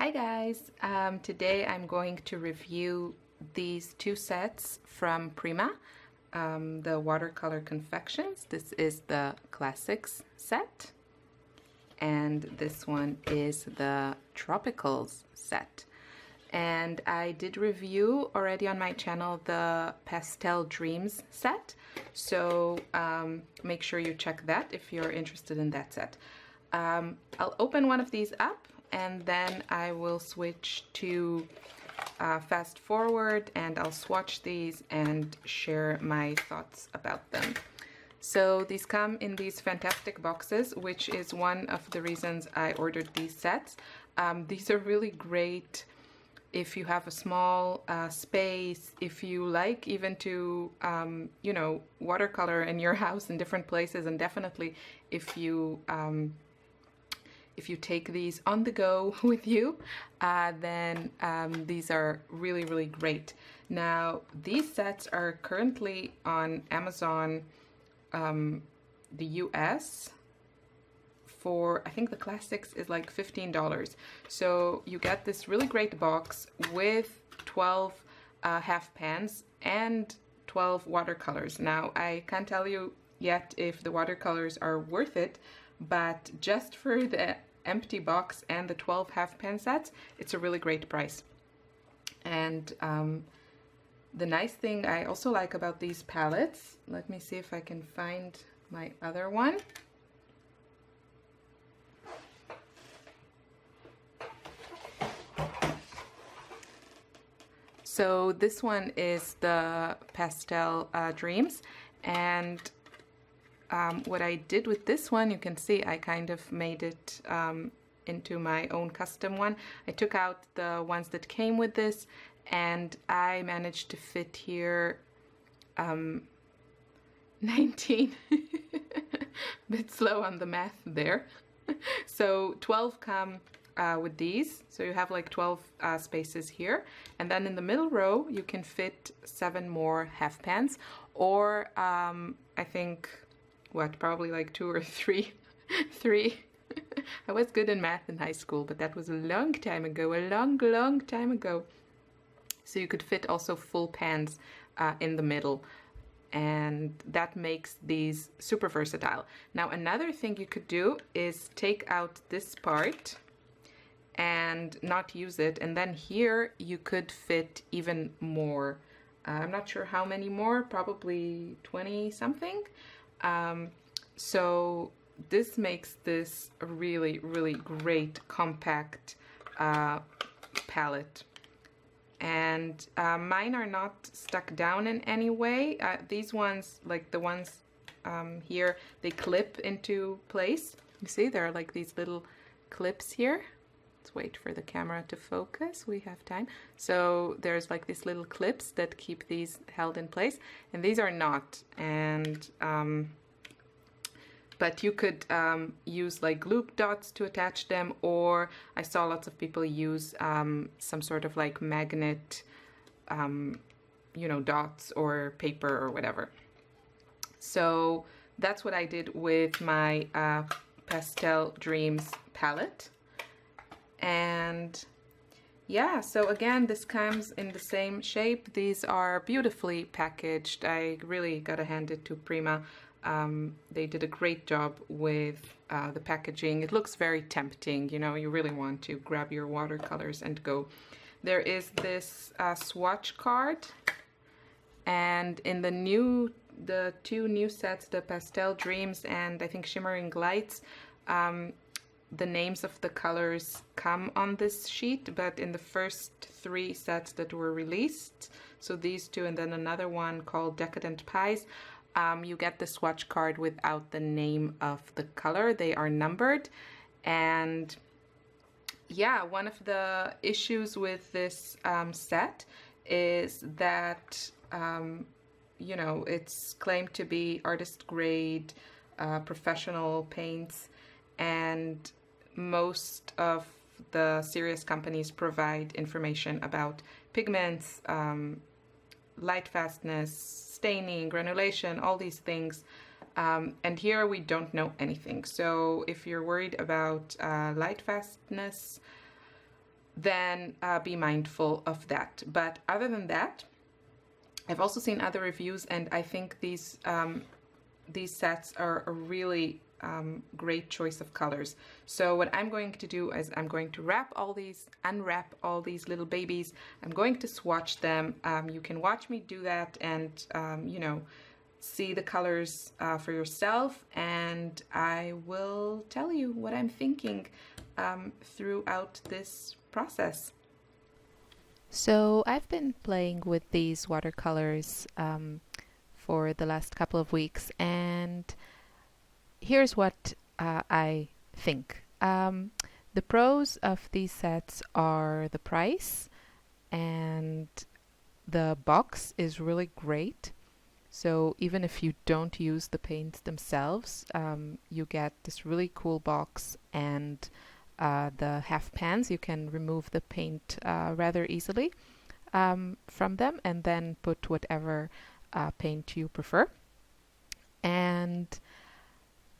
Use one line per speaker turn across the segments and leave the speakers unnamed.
Hi guys, today I'm going to review these two sets from Prima, the watercolor confections. This is the classics set and this one is the tropicals set. And I did review already on my channel the Pastel Dreams set, so make sure you check that if you're interested in that set. I'll open one of these up and then I will switch to fast forward and I'll swatch these and share my thoughts about them. So these come in these fantastic boxes, which is one of the reasons I ordered these sets. These are really great if you have a small space, if you like even to, you know, watercolor in your house in different places, and definitely if you take these on the go with you, then these are really, really great. Now, these sets are currently on Amazon, the US, for, I think the classics is like $15. So you get this really great box with 12 half pans and 12 watercolors. Now, I can't tell you yet if the watercolors are worth it, but just for the empty box and the 12 half pan sets, it's a really great price. And the nice thing I also like about these palettes, let me see if I can find my other one. So this one is the Pastel Dreams, and what I did with this one, you can see I kind of made it into my own custom one. I took out the ones that came with this and I managed to fit here 19, bit slow on the math there. So 12 come with these, so you have like 12 spaces here, and then in the middle row you can fit 7 more half pans, or I think what, probably like 2 or 3 I was good in math in high school, but that was a long time ago, a long time ago. So you could fit also full pans in the middle, and that makes these super versatile. Now, another thing you could do is take out this part and not use it, and then here you could fit even more. I'm not sure how many more, probably 20 something. So this makes this a really, really great compact palette. And mine are not stuck down in any way. These ones, like the ones here, they clip into place. You see, there are like these little clips here. Let's wait for the camera to focus, we have time. So there's like these little clips that keep these held in place, and these are not. And but you could use like glue dots to attach them, or I saw lots of people use some sort of like magnet, you know, dots or paper or whatever. So that's what I did with my Pastel Dreams palette. And yeah, so again, this comes in the same shape. These are beautifully packaged. I really gotta hand it to Prima. They did a great job with the packaging. It looks very tempting, you know, you really want to grab your watercolors and go. There is this swatch card, and in the two new sets, the Pastel Dreams and I think Shimmering Lights, the names of the colors come on this sheet, but in the first 3 sets that were released, so these two and then another one called Decadent Pies, you get the swatch card without the name of the color. They are numbered. And yeah, one of the issues with this set is that you know, it's claimed to be artist grade, professional paints, and most of the serious companies provide information about pigments, light fastness, staining, granulation, all these things. And here we don't know anything. So if you're worried about light fastness, then be mindful of that. But other than that, I've also seen other reviews, and I think these sets are a really great choice of colors. So what I'm going to do is I'm going to unwrap all these little babies. I'm going to swatch them. You can watch me do that and, you know, see the colors for yourself, and I will tell you what I'm thinking throughout this process.
So I've been playing with these watercolors for the last couple of weeks, and here's what I think. The pros of these sets are the price, and the box is really great. So even if you don't use the paints themselves, you get this really cool box, and the half pans, you can remove the paint rather easily from them and then put whatever paint you prefer. And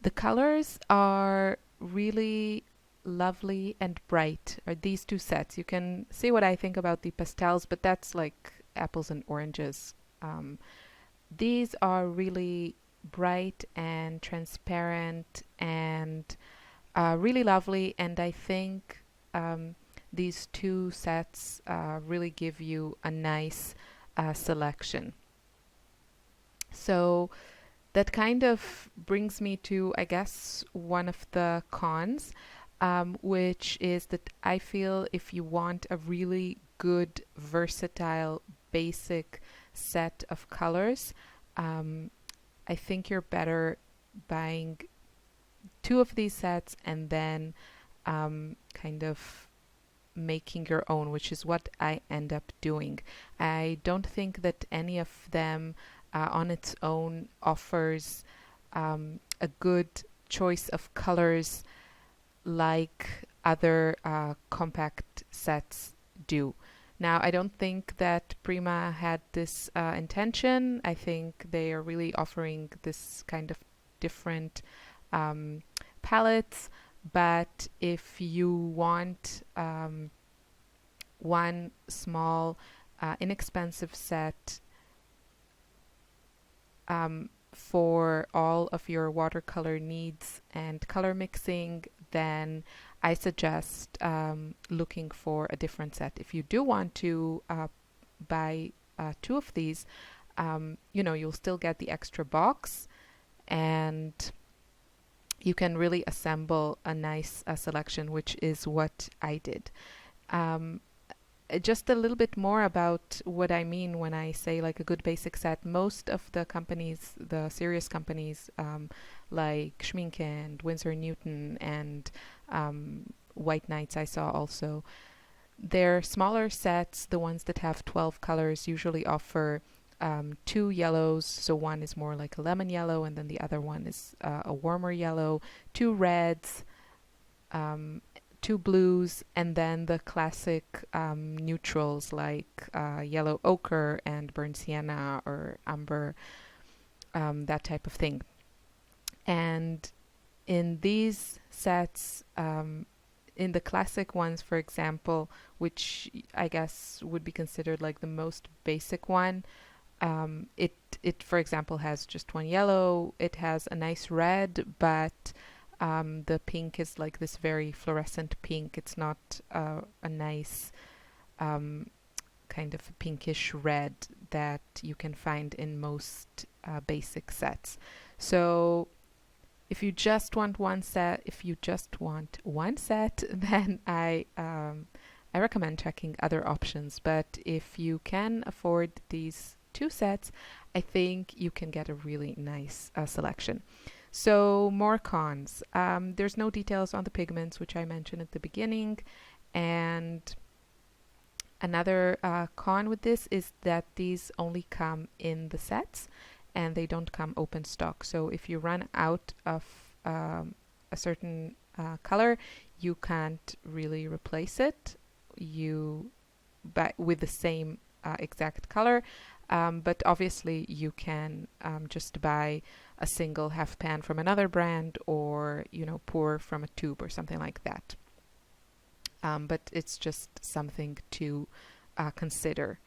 the colors are really lovely and bright, are these two sets. You can see what I think about the pastels, but that's like apples and oranges. These are really bright and transparent and really lovely, and I think these two sets really give you a nice selection. So that kind of brings me to, I guess, one of the cons, which is that I feel if you want a really good, versatile, basic set of colors, I think you're better buying two of these sets and then kind of making your own, which is what I end up doing. I don't think that any of them on its own offers a good choice of colors like other compact sets do. Now, I don't think that Prima had this intention. I think they are really offering this kind of different palettes, but if you want one small, inexpensive set for all of your watercolor needs and color mixing, then I suggest looking for a different set. If you do want to buy two of these, you know, you'll still get the extra box, and you can really assemble a nice selection, which is what I did. Just a little bit more about what I mean when I say like a good basic set. Most of the companies, the serious companies like Schminke and Winsor & Newton and White Nights, I saw also, their smaller sets, the ones that have 12 colors, usually offer two yellows. So one is more like a lemon yellow, and then the other one is a warmer yellow, two reds, two blues, and then the classic neutrals like yellow ochre and burnt sienna or umber, that type of thing. And in these sets, in the classic ones, for example, which I guess would be considered like the most basic one, it for example has just one yellow. It has a nice red, but the pink is like this very fluorescent pink. It's not a nice kind of pinkish red that you can find in most basic sets. So if you just want one set, then I recommend checking other options. But if you can afford these two sets, I think you can get a really nice selection. So more cons. There's no details on the pigments, which I mentioned at the beginning. And another con with this is that these only come in the sets and they don't come open stock. So if you run out of a certain color, you can't really replace it with the same exact color. But obviously you can just buy a single half pan from another brand, or pour from a tube or something like that. but it's just something to consider.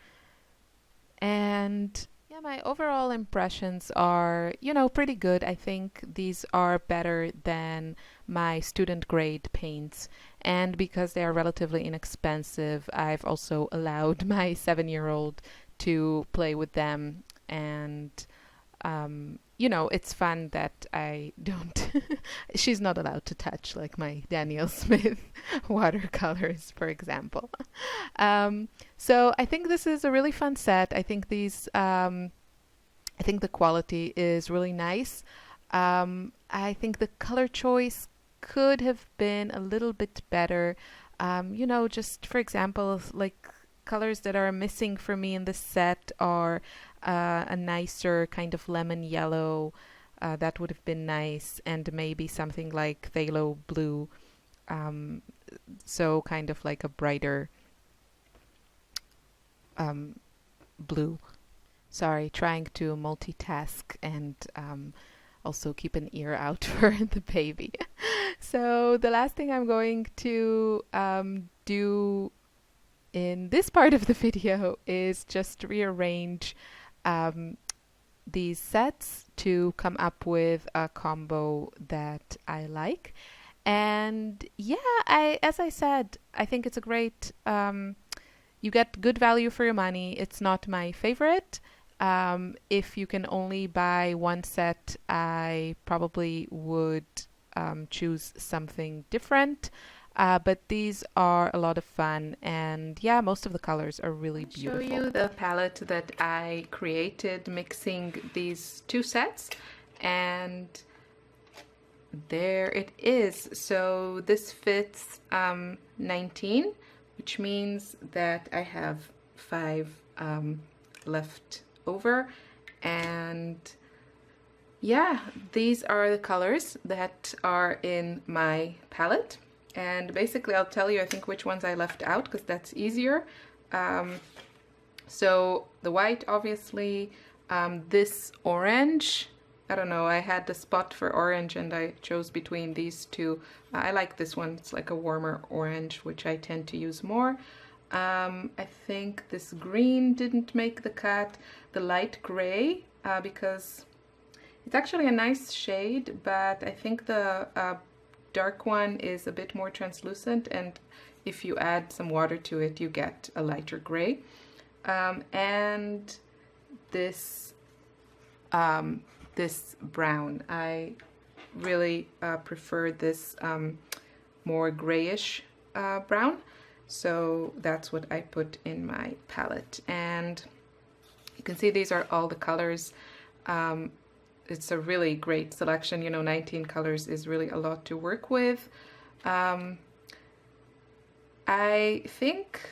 And yeah, my overall impressions are, pretty good. I think these are better than my student grade paints. And because they are relatively inexpensive, I've also allowed my 7-year-old to play with them. And it's fun that I don't, she's not allowed to touch like my Daniel Smith watercolors, for example. So I think this is a really fun set. I think I think the quality is really nice. I think the color choice could have been a little bit better. Just for example, like colors that are missing for me in this set are a nicer kind of lemon yellow. That would have been nice, and maybe something like phthalo blue. So kind of like a brighter blue. Sorry, trying to multitask and also keep an ear out for the baby. So the last thing I'm going to do in this part of the video is just rearrange these sets to come up with a combo that I like. And yeah, as I said, I think it's a great, you get good value for your money. It's not my favorite. If you can only buy one set, I probably would choose something different. But these are a lot of fun, and yeah, most of the colors are really beautiful. I'll show you the palette that I created mixing these two sets, and there it is. So this fits 19, which means that I have 5 left over. And yeah, these are the colors that are in my palette. And basically I'll tell you, I think, which ones I left out, because that's easier. So the white, obviously, this orange, I don't know, I had the spot for orange and I chose between these two. I like this one, it's like a warmer orange, which I tend to use more. I think this green didn't make the cut. The light gray, because it's actually a nice shade, but I think the dark one is a bit more translucent, and if you add some water to it, you get a lighter gray. And this this brown, I really prefer this more grayish brown, so that's what I put in my palette. And you can see these are all the colors. It's a really great selection, 19 colors is really a lot to work with. I think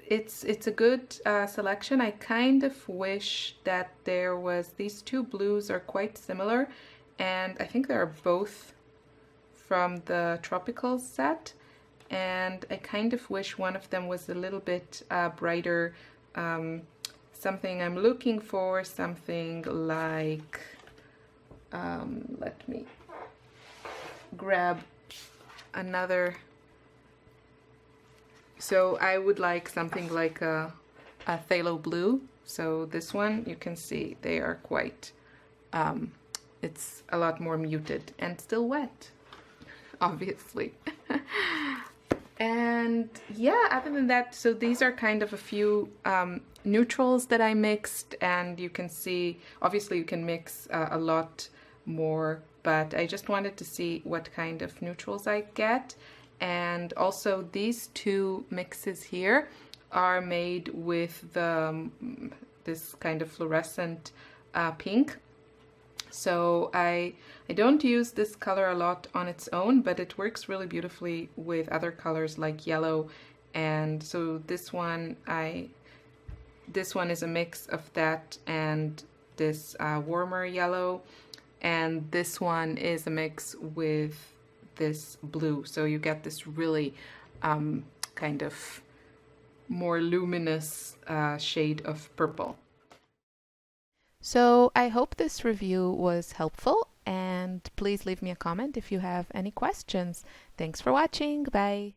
it's a good selection. I kind of wish that there was, these two blues are quite similar, and I think they are both from the Tropical set, and I kind of wish one of them was a little bit brighter. Something I'm looking for, something like, let me grab another. So I would like something like a phthalo blue. So this one, you can see they are quite, it's a lot more muted and still wet, obviously. And yeah, other than that, so these are kind of a few neutrals that I mixed, and you can see, obviously you can mix a lot more, but I just wanted to see what kind of neutrals I get. And also these two mixes here are made with the this kind of fluorescent pink. So I don't use this color a lot on its own, but it works really beautifully with other colors like yellow. And so this one is a mix of that and this warmer yellow, and this one is a mix with this blue. So you get this really kind of more luminous shade of purple. So I hope this review was helpful, and please leave me a comment if you have any questions. Thanks for watching. Bye.